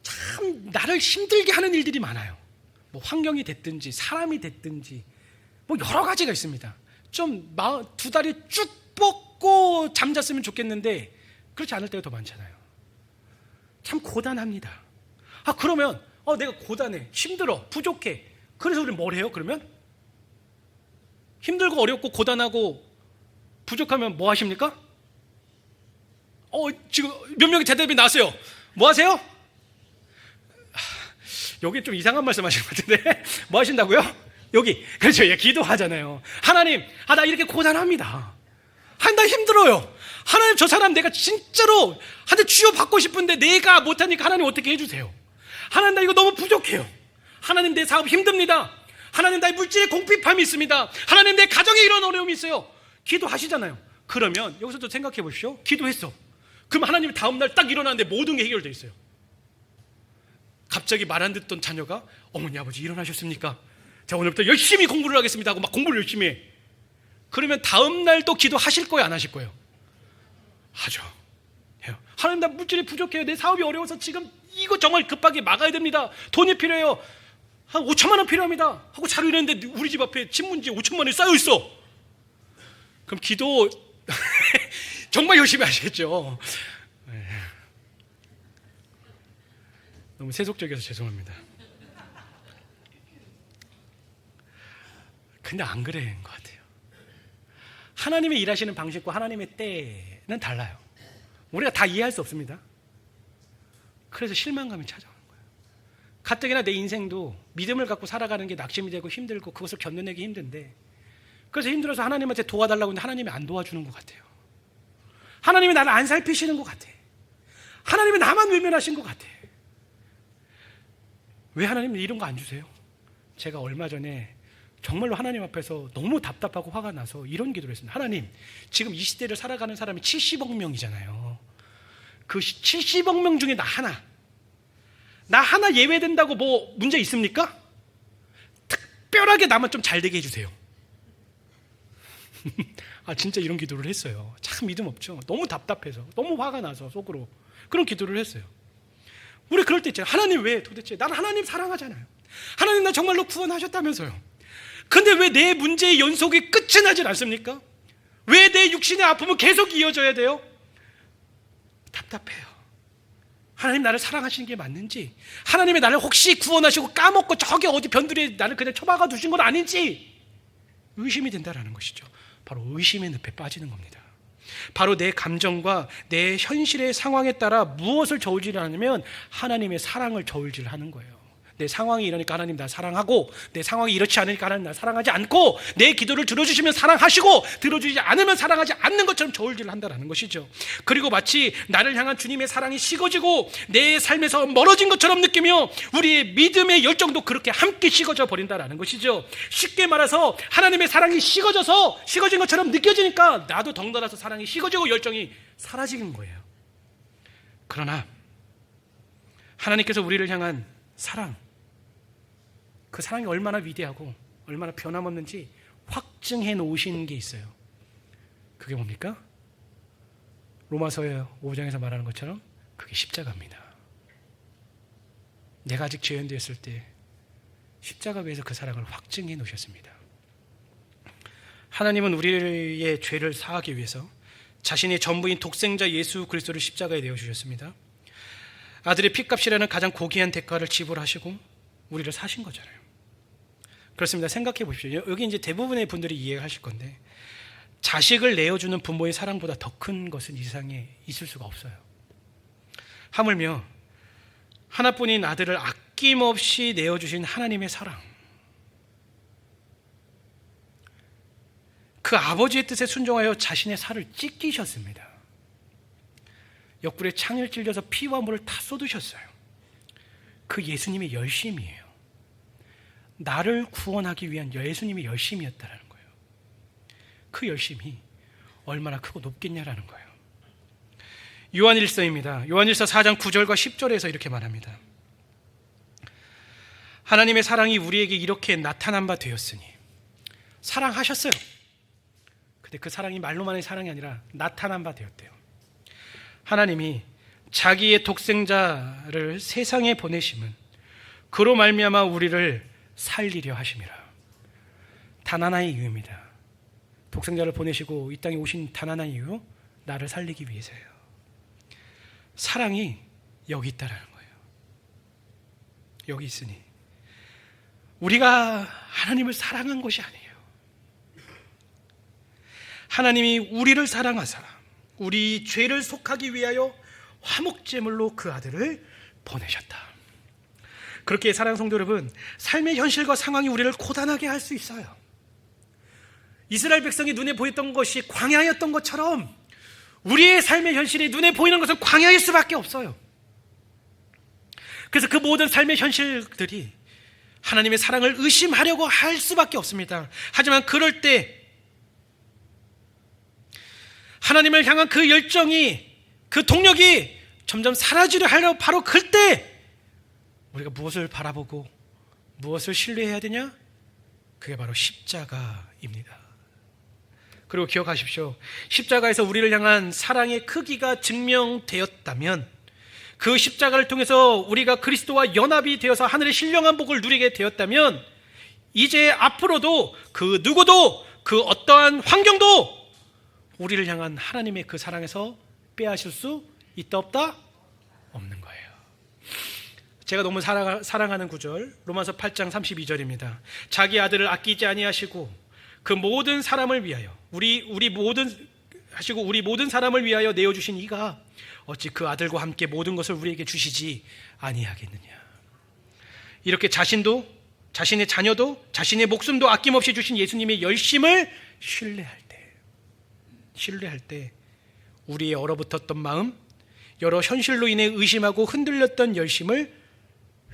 참 나를 힘들게 하는 일들이 많아요. 뭐 환경이 됐든지 사람이 됐든지 뭐 여러 가지가 있습니다. 좀 두 다리 쭉 뻗고 잠잤으면 좋겠는데 그렇지 않을 때가 더 많잖아요. 참 고단합니다. 그러면 내가 고단해, 힘들어, 부족해. 그래서 우리는 뭘 해요? 그러면 힘들고 어렵고 고단하고 부족하면 뭐 하십니까? 지금 몇 명이 대답이 나왔어요. 뭐 하세요? 여기 좀 이상한 말씀 하시는 것 같은데 뭐 하신다고요? 여기. 그렇죠. 기도하잖아요. 하나님, 나 이렇게 고단합니다. 나 힘들어요. 하나님, 저 사람 내가 진짜로 한 대 쥐어받고 싶은데 내가 못하니까 하나님 어떻게 해주세요. 하나님, 나 이거 너무 부족해요. 하나님, 내 사업 힘듭니다. 하나님, 나의 물질에 공핍함이 있습니다. 하나님, 내 가정에 이런 어려움이 있어요. 기도하시잖아요. 그러면 여기서도 생각해 보십시오. 기도했어. 그럼 하나님이 다음날 딱 일어나는데 모든 게 해결되어 있어요. 갑자기 말 안 듣던 자녀가 어머니 아버지 일어나셨습니까? 자, 오늘부터 열심히 공부를 하겠습니다 하고 막 공부를 열심히 해. 그러면 다음 날 또 기도하실 거예요, 안 하실 거예요? 하죠. 해요. 하나님, 나 물질이 부족해요. 내 사업이 어려워서 지금 이거 정말 급하게 막아야 됩니다. 돈이 필요해요. 한 5천만 원 필요합니다 하고 자료 이랬는데 우리 집 앞에 신문지에 5천만 원이 쌓여 있어. 그럼 기도 정말 열심히 하시겠죠. 너무 세속적이어서 죄송합니다. 근데 안 그래인 것 같아요. 하나님의 일하시는 방식과 하나님의 때는 달라요. 우리가 다 이해할 수 없습니다. 그래서 실망감이 찾아오는 거예요. 가뜩이나 내 인생도 믿음을 갖고 살아가는 게 낙심이 되고 힘들고 그것을 견뎌내기 힘든데, 그래서 힘들어서 하나님한테 도와달라고 하는데 하나님이 안 도와주는 것 같아요. 하나님이 나를 안 살피시는 것 같아. 하나님이 나만 외면하신 것 같아. 왜 하나님은 이런 거 안 주세요? 제가 얼마 전에 정말로 하나님 앞에서 너무 답답하고 화가 나서 이런 기도를 했습니다. 하나님, 지금 이 시대를 살아가는 사람이 70억 명이잖아요. 그 70억 명 중에 나 하나 예외된다고 뭐 문제 있습니까? 특별하게 나만 좀 잘 되게 해주세요. 아, 진짜 이런 기도를 했어요. 참 믿음 없죠. 너무 답답해서, 너무 화가 나서 속으로 그런 기도를 했어요. 우리 그럴 때 있잖아요. 하나님 왜 도대체? 난 하나님 사랑하잖아요. 하나님 나 정말로 구원하셨다면서요. 근데 왜 내 문제의 연속이 끝이 나질 않습니까? 왜 내 육신의 아픔은 계속 이어져야 돼요? 답답해요. 하나님 나를 사랑하시는 게 맞는지, 하나님이 나를 혹시 구원하시고 까먹고 저기 어디 변두리에 나를 그냥 처박아 두신 건 아닌지 의심이 된다라는 것이죠. 바로 의심의 늪에 빠지는 겁니다. 바로 내 감정과 내 현실의 상황에 따라 무엇을 저울질하냐면 하나님의 사랑을 저울질하는 거예요. 내 상황이 이러니까 하나님 나 사랑하고, 내 상황이 이렇지 않으니까 하나님 나 사랑하지 않고, 내 기도를 들어주시면 사랑하시고 들어주지 않으면 사랑하지 않는 것처럼 저울질을 한다는 것이죠. 그리고 마치 나를 향한 주님의 사랑이 식어지고 내 삶에서 멀어진 것처럼 느끼며 우리의 믿음의 열정도 그렇게 함께 식어져 버린다는 것이죠. 쉽게 말해서 하나님의 사랑이 식어진 것처럼 느껴지니까 나도 덩달아서 사랑이 식어지고 열정이 사라지는 거예요. 그러나 하나님께서 우리를 향한 사랑, 그 사랑이 얼마나 위대하고 얼마나 변함없는지 확증해 놓으신 게 있어요. 그게 뭡니까? 로마서 5장에서 말하는 것처럼 그게 십자가입니다. 내가 아직 죄인되었을 때 십자가 위에서 그 사랑을 확증해 놓으셨습니다. 하나님은 우리의 죄를 사하기 위해서 자신의 전부인 독생자 예수 그리스도를 십자가에 내어주셨습니다. 아들의 피값이라는 가장 고귀한 대가를 지불하시고 우리를 사신 거잖아요. 그렇습니다. 생각해 보십시오. 여기 이제 대부분의 분들이 이해하실 건데, 자식을 내어주는 부모의 사랑보다 더 큰 것은 이 세상에 있을 수가 없어요. 하물며 하나뿐인 아들을 아낌없이 내어주신 하나님의 사랑, 그 아버지의 뜻에 순종하여 자신의 살을 찢기셨습니다. 옆구리에 창을 찔려서 피와 물을 다 쏟으셨어요. 그 예수님의 열심이에요. 나를 구원하기 위한 예수님의 열심이었다는 거예요. 그 열심이 얼마나 크고 높겠냐라는 거예요. 요한일서입니다. 요한일서 4장 9절과 10절에서 이렇게 말합니다. 하나님의 사랑이 우리에게 이렇게 나타난 바 되었으니, 사랑하셨어요. 근데 그 사랑이 말로만의 사랑이 아니라 나타난 바 되었대요. 하나님이 자기의 독생자를 세상에 보내심은 그로 말미암아 우리를 살리려 하심이라. 단 하나의 이유입니다. 독생자를 보내시고 이 땅에 오신 단 하나의 이유, 나를 살리기 위해서예요. 사랑이 여기 있다라는 거예요. 여기 있으니 우리가 하나님을 사랑한 것이 아니에요. 하나님이 우리를 사랑하사 우리 죄를 속하기 위하여 화목제물로 그 아들을 보내셨다. 그렇게 사랑하는 성도 여러분, 삶의 현실과 상황이 우리를 고단하게 할 수 있어요. 이스라엘 백성이 눈에 보였던 것이 광야였던 것처럼 우리의 삶의 현실이 눈에 보이는 것은 광야일 수밖에 없어요. 그래서 그 모든 삶의 현실들이 하나님의 사랑을 의심하려고 할 수밖에 없습니다. 하지만 그럴 때 하나님을 향한 그 열정이, 그 동력이 점점 사라지려 하려 바로 그때 우리가 무엇을 바라보고 무엇을 신뢰해야 되냐? 그게 바로 십자가입니다. 그리고 기억하십시오. 십자가에서 우리를 향한 사랑의 크기가 증명되었다면, 그 십자가를 통해서 우리가 그리스도와 연합이 되어서 하늘의 신령한 복을 누리게 되었다면, 이제 앞으로도 그 누구도, 그 어떠한 환경도 우리를 향한 하나님의 그 사랑에서 빼앗을 수 있다 없다? 없는 거예요. 제가 너무 사랑하는 구절, 로마서 8장 32절입니다. 자기 아들을 아끼지 아니하시고 그 모든 사람을 위하여 우리 모든 사람을 위하여 내어 주신 이가 어찌 그 아들과 함께 모든 것을 우리에게 주시지 아니하겠느냐. 이렇게 자신도, 자신의 자녀도, 자신의 목숨도 아낌없이 주신 예수님의 열심을 신뢰할 때 우리의 얼어붙었던 마음, 여러 현실로 인해 의심하고 흔들렸던 열심을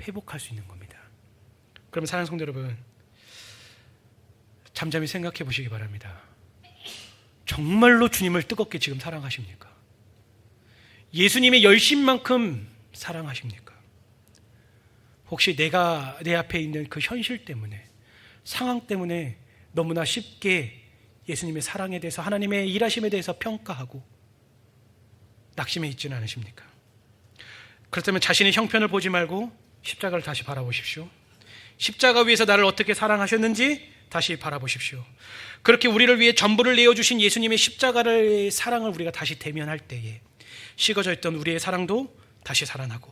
회복할 수 있는 겁니다. 그럼 사랑하는 성도 여러분, 잠잠히 생각해 보시기 바랍니다. 정말로 주님을 뜨겁게 지금 사랑하십니까? 예수님의 열심만큼 사랑하십니까? 혹시 내가 내 앞에 있는 그 현실 때문에, 상황 때문에 너무나 쉽게 예수님의 사랑에 대해서, 하나님의 일하심에 대해서 평가하고 낙심해 있지는 않으십니까? 그렇다면 자신의 형편을 보지 말고 십자가를 다시 바라보십시오. 십자가 위에서 나를 어떻게 사랑하셨는지 다시 바라보십시오. 그렇게 우리를 위해 전부를 내어주신 예수님의 십자가의 사랑을 우리가 다시 대면할 때에 식어져 있던 우리의 사랑도 다시 살아나고,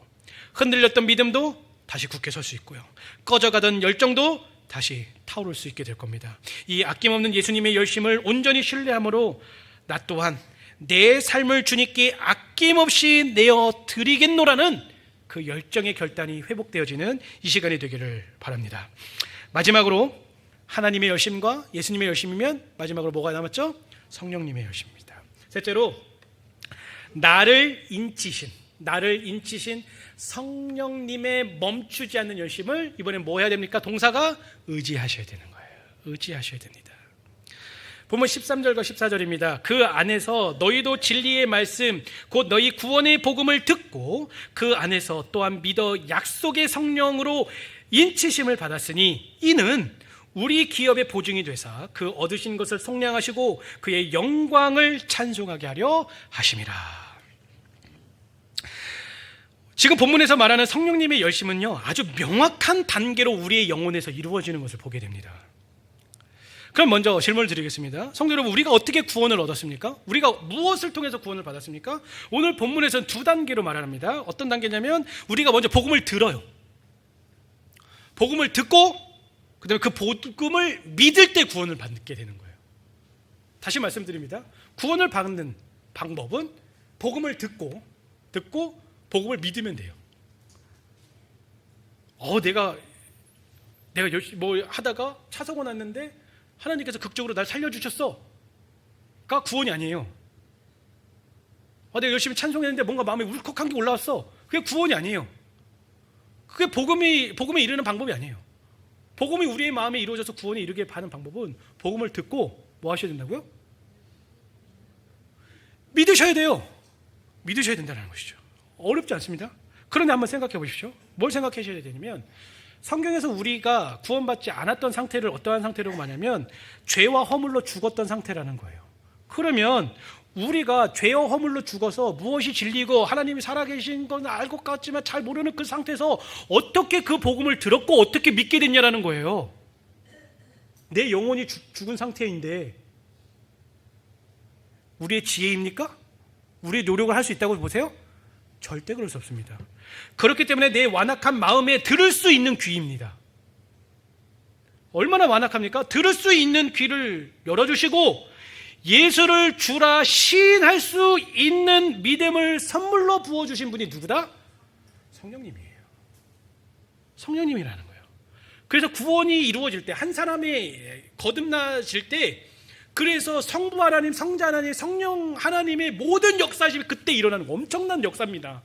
흔들렸던 믿음도 다시 굳게 설 수 있고요, 꺼져가던 열정도 다시 타오를 수 있게 될 겁니다. 이 아낌없는 예수님의 열심을 온전히 신뢰함으로 나 또한 내 삶을 주님께 아낌없이 내어드리겠노라는 그 열정의 결단이 회복되어지는 이 시간이 되기를 바랍니다. 마지막으로 하나님의 열심과 예수님의 열심이면 마지막으로 뭐가 남았죠? 성령님의 열심입니다. 셋째로 나를 인치신 성령님의 멈추지 않는 열심을 이번엔 뭐 해야 됩니까? 동사가 의지하셔야 되는 거예요. 의지하셔야 됩니다. 보면 13절과 14절입니다. 그 안에서 너희도 진리의 말씀 곧 너희 구원의 복음을 듣고 그 안에서 또한 믿어 약속의 성령으로 인치심을 받았으니 이는 우리 기업의 보증이 되사 그 얻으신 것을 속량하시고 그의 영광을 찬송하게 하려 하심이라. 지금 본문에서 말하는 성령님의 열심은요, 아주 명확한 단계로 우리의 영혼에서 이루어지는 것을 보게 됩니다. 그럼 먼저 질문을 드리겠습니다. 성도 여러분, 우리가 어떻게 구원을 얻었습니까? 우리가 무엇을 통해서 구원을 받았습니까? 오늘 본문에서는 두 단계로 말합니다. 어떤 단계냐면 우리가 먼저 복음을 들어요. 복음을 듣고 그 다음에 그 복음을 믿을 때 구원을 받게 되는 거예요. 다시 말씀드립니다. 구원을 받는 방법은 복음을 듣고 복음을 믿으면 돼요. 내가 열심히 뭐 하다가 차 사고 났는데 하나님께서 극적으로 날 살려주셨어가 구원이 아니에요. 내가 열심히 찬송했는데 뭔가 마음에 울컥한 게 올라왔어. 그게 구원이 아니에요. 그게 복음에 이르는 방법이 아니에요. 복음이 우리의 마음에 이루어져서 구원에 이르게 하는 방법은 복음을 듣고 뭐 하셔야 된다고요? 믿으셔야 돼요. 믿으셔야 된다는 것이죠. 어렵지 않습니다. 그런데 한번 생각해 보십시오. 뭘 생각하셔야 되냐면 성경에서 우리가 구원받지 않았던 상태를 어떠한 상태라고 말하냐면 죄와 허물로 죽었던 상태라는 거예요. 그러면 우리가 죄와 허물로 죽어서 무엇이 진리고 하나님이 살아계신 건 알 것 같지만 잘 모르는 그 상태에서 어떻게 그 복음을 들었고 어떻게 믿게 됐냐라는 거예요. 내 영혼이 죽은 상태인데 우리의 지혜입니까? 우리의 노력을 할 수 있다고 보세요? 절대 그럴 수 없습니다. 그렇기 때문에 내 완악한 마음에 들을 수 있는 귀입니다. 얼마나 완악합니까? 들을 수 있는 귀를 열어주시고 예수를 주라 시인할 수 있는 믿음을 선물로 부어주신 분이 누구다? 성령님이에요. 성령님이라는 거예요. 그래서 구원이 이루어질 때, 한 사람이 거듭나실 때, 그래서 성부 하나님, 성자 하나님, 성령 하나님의 모든 역사심이 그때 일어나는 엄청난 역사입니다.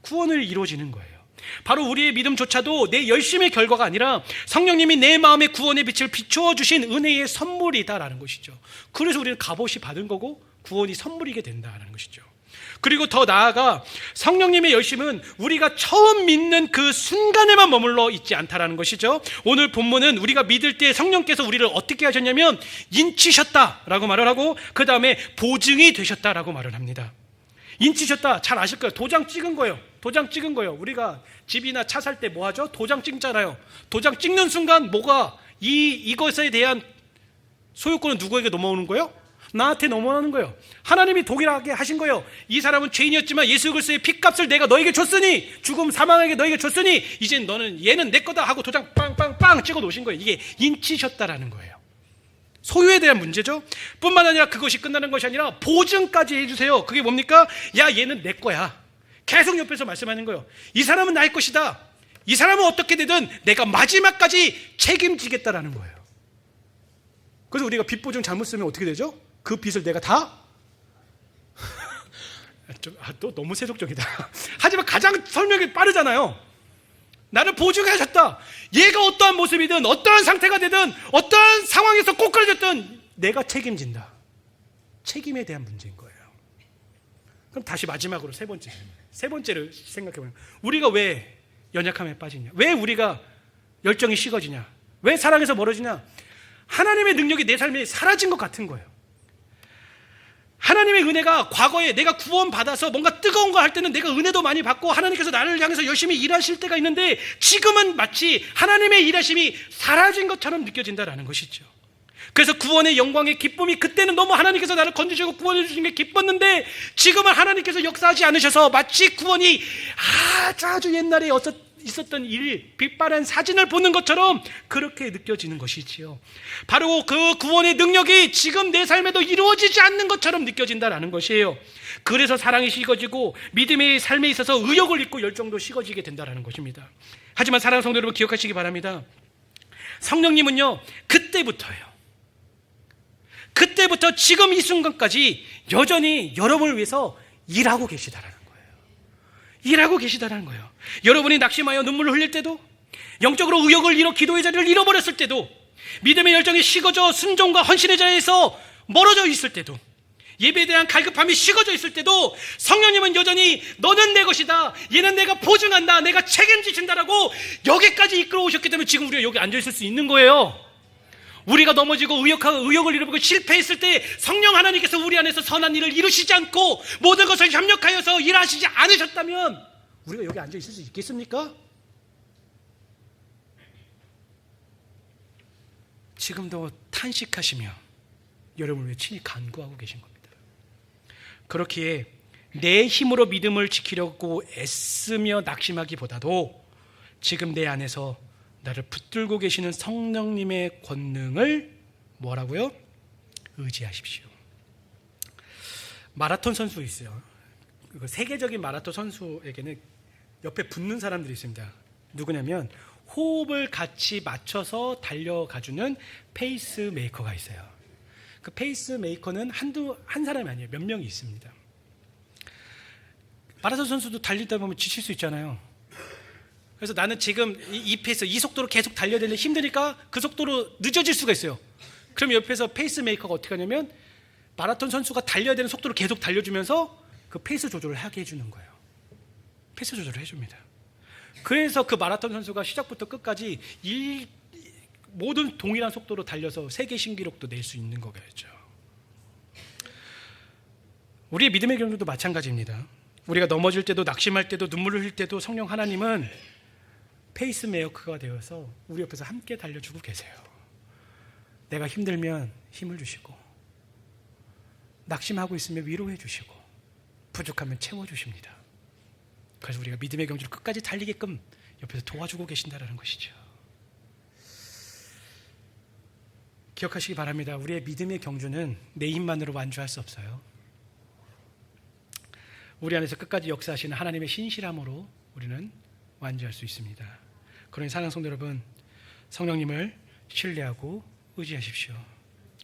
구원을 이루어지는 거예요. 바로 우리의 믿음조차도 내 열심의 결과가 아니라 성령님이 내 마음의 구원의 빛을 비추어 주신 은혜의 선물이다라는 것이죠. 그래서 우리는 값없이 받은 거고 구원이 선물이게 된다라는 것이죠. 그리고 더 나아가 성령님의 열심은 우리가 처음 믿는 그 순간에만 머물러 있지 않다라는 것이죠. 오늘 본문은 우리가 믿을 때 성령께서 우리를 어떻게 하셨냐면 인치셨다라고 말을 하고 그 다음에 보증이 되셨다라고 말을 합니다. 인치셨다, 잘 아실 거예요. 도장 찍은 거예요. 도장 찍은 거예요. 우리가 집이나 차 살 때 뭐 하죠? 도장 찍잖아요. 도장 찍는 순간 뭐가 이것에 대한 소유권은 누구에게 넘어오는 거예요? 나한테 넘어오는 거예요. 하나님이 동일하게 하신 거예요. 이 사람은 죄인이었지만 예수 그리스도의 핏값을 내가 너에게 줬으니, 죽음 사망에게 너에게 줬으니 이제 너는 얘는 내 거다 하고 도장 빵빵빵 찍어 놓으신 거예요. 이게 인치셨다라는 거예요. 소유에 대한 문제죠. 뿐만 아니라 그것이 끝나는 것이 아니라 보증까지 해주세요. 그게 뭡니까? 야, 얘는 내 거야. 계속 옆에서 말씀하는 거예요. 이 사람은 나의 것이다. 이 사람은 어떻게 되든 내가 마지막까지 책임지겠다라는 거예요. 그래서 우리가 빚 보증 잘못 쓰면 어떻게 되죠? 그 빚을 내가 다 또 너무 세속적이다. 하지만 가장 설명이 빠르잖아요. 나를 보증해 하셨다. 얘가 어떠한 모습이든 어떠한 상태가 되든 어떠한 상황에서 꼬꾸라졌든 내가 책임진다. 책임에 대한 문제인 거예요. 그럼 다시 마지막으로 세 번째를 생각해보면, 우리가 왜 연약함에 빠지냐? 왜 우리가 열정이 식어지냐? 왜 사랑에서 멀어지냐? 하나님의 능력이 내 삶에 사라진 것 같은 거예요. 하나님의 은혜가 과거에 내가 구원받아서 뭔가 뜨거운 거 할 때는 내가 은혜도 많이 받고 하나님께서 나를 향해서 열심히 일하실 때가 있는데, 지금은 마치 하나님의 일하심이 사라진 것처럼 느껴진다라는 것이죠. 그래서 구원의 영광의 기쁨이, 그때는 너무 하나님께서 나를 건지시고 구원해 주신 게 기뻤는데, 지금은 하나님께서 역사하지 않으셔서 마치 구원이 아주 옛날에 있었던 빛바랜 사진을 보는 것처럼 그렇게 느껴지는 것이지요. 바로 그 구원의 능력이 지금 내 삶에도 이루어지지 않는 것처럼 느껴진다라는 것이에요. 그래서 사랑이 식어지고 믿음의 삶에 있어서 의욕을 잃고 열정도 식어지게 된다라는 것입니다. 하지만 사랑하는 성도 여러분, 기억하시기 바랍니다. 성령님은요, 그때부터 지금 이 순간까지 여전히 여러분을 위해서 일하고 계시다라는 거예요. 여러분이 낙심하여 눈물을 흘릴 때도, 영적으로 의욕을 잃어 기도의 자리를 잃어버렸을 때도, 믿음의 열정이 식어져 순종과 헌신의 자리에서 멀어져 있을 때도, 예배에 대한 갈급함이 식어져 있을 때도 성령님은 여전히 너는 내 것이다, 얘는 내가 보증한다, 내가 책임지신다라고 여기까지 이끌어 오셨기 때문에 지금 우리가 여기 앉아 있을 수 있는 거예요. 우리가 넘어지고 의욕을 잃어버리고 실패했을 때 성령 하나님께서 우리 안에서 선한 일을 이루시지 않고 모든 것을 협력하여서 일하시지 않으셨다면 우리가 여기 앉아 있을 수 있겠습니까? 지금도 탄식하시며 여러분을 위해 친히 간구하고 계신 겁니다. 그렇기에 내 힘으로 믿음을 지키려고 애쓰며 낙심하기보다도 지금 내 안에서 나를 붙들고 계시는 성령님의 권능을 뭐라고요? 의지하십시오. 마라톤 선수 있어요. 세계적인 마라톤 선수에게는 옆에 붙는 사람들이 있습니다. 누구냐면 호흡을 같이 맞춰서 달려가주는 페이스메이커가 있어요. 그 페이스메이커는 한 사람이 아니에요. 몇 명이 있습니다. 마라톤 선수도 달리다 보면 지칠 수 있잖아요. 그래서 나는 지금 이 페이스, 이 속도로 계속 달려야 되는데 힘드니까 그 속도로 늦어질 수가 있어요. 그럼 옆에서 페이스메이커가 어떻게 하냐면 마라톤 선수가 달려야 되는 속도로 계속 달려주면서 그 페이스 조절을 하게 해주는 거예요. 페이스 조절을 해줍니다. 그래서 그 마라톤 선수가 시작부터 끝까지 모든 동일한 속도로 달려서 세계 신기록도 낼 수 있는 거겠죠. 우리의 믿음의 경우도 마찬가지입니다. 우리가 넘어질 때도, 낙심할 때도, 눈물을 흘릴 때도 성령 하나님은 페이스메이커가 되어서 우리 옆에서 함께 달려주고 계세요. 내가 힘들면 힘을 주시고, 낙심하고 있으면 위로해 주시고, 부족하면 채워주십니다. 그래서 우리가 믿음의 경주를 끝까지 달리게끔 옆에서 도와주고 계신다는 것이죠. 기억하시기 바랍니다. 우리의 믿음의 경주는 내 힘만으로 완주할 수 없어요. 우리 안에서 끝까지 역사하시는 하나님의 신실함으로 우리는 완주할 수 있습니다. 그러니 사랑하는 성도 여러분, 성령님을 신뢰하고 의지하십시오.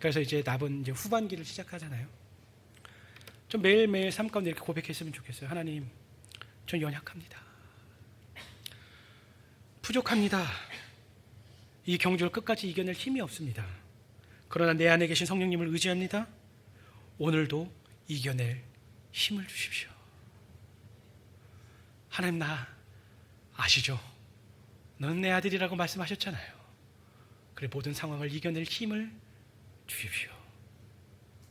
그래서 이제 남은 후반기를 시작하잖아요. 좀 매일매일 삶 가운데 이렇게 고백했으면 좋겠어요. 하나님, 전 연약합니다. 부족합니다. 이 경주를 끝까지 이겨낼 힘이 없습니다. 그러나 내 안에 계신 성령님을 의지합니다. 오늘도 이겨낼 힘을 주십시오. 하나님 나 아시죠? 너는 내 아들이라고 말씀하셨잖아요. 그래 모든 상황을 이겨낼 힘을 주십시오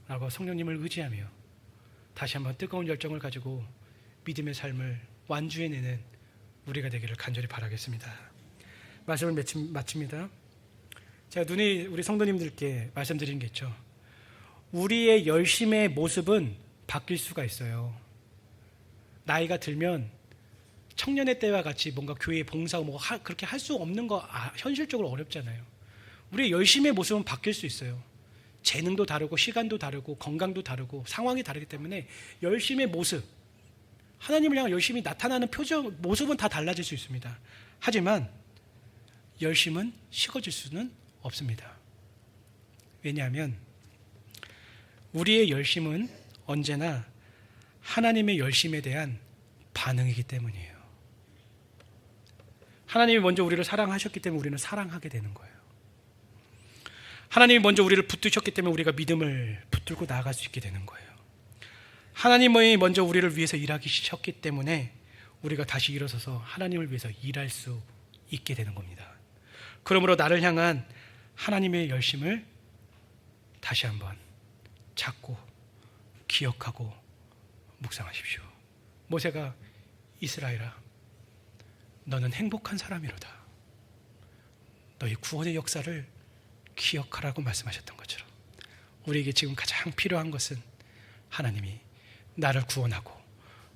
라고 성령님을 의지하며 다시 한번 뜨거운 열정을 가지고 믿음의 삶을 완주해내는 우리가 되기를 간절히 바라겠습니다. 말씀을 마칩니다. 제가 눈이 우리 성도님들께 말씀드린 게 있죠. 우리의 열심의 모습은 바뀔 수가 있어요. 나이가 들면 청년의 때와 같이 뭔가 교회 봉사하고 뭐 그렇게 할 수 없는 거 현실적으로 어렵잖아요. 우리의 열심의 모습은 바뀔 수 있어요. 재능도 다르고 시간도 다르고 건강도 다르고 상황이 다르기 때문에 열심의 모습, 하나님을 향해 열심히 나타나는 표정, 모습은 다 달라질 수 있습니다. 하지만 열심은 식어질 수는 없습니다. 왜냐하면 우리의 열심은 언제나 하나님의 열심에 대한 반응이기 때문이에요. 하나님이 먼저 우리를 사랑하셨기 때문에 우리는 사랑하게 되는 거예요. 하나님이 먼저 우리를 붙드셨기 때문에 우리가 믿음을 붙들고 나아갈 수 있게 되는 거예요. 하나님이 먼저 우리를 위해서 일하기 시작했기 때문에 우리가 다시 일어서서 하나님을 위해서 일할 수 있게 되는 겁니다. 그러므로 나를 향한 하나님의 열심을 다시 한번 찾고 기억하고 묵상하십시오. 모세가 이스라엘아 너는 행복한 사람이로다. 너희 구원의 역사를 기억하라고 말씀하셨던 것처럼 우리에게 지금 가장 필요한 것은 하나님이 나를 구원하고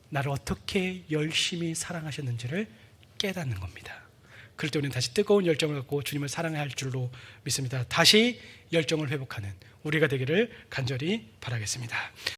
나를 어떻게 열심히 사랑하셨는지를 깨닫는 겁니다. 그럴 때 우리는 다시 뜨거운 열정을 갖고 주님을 사랑해야 할 줄로 믿습니다. 다시 열정을 회복하는 우리가 되기를 간절히 바라겠습니다.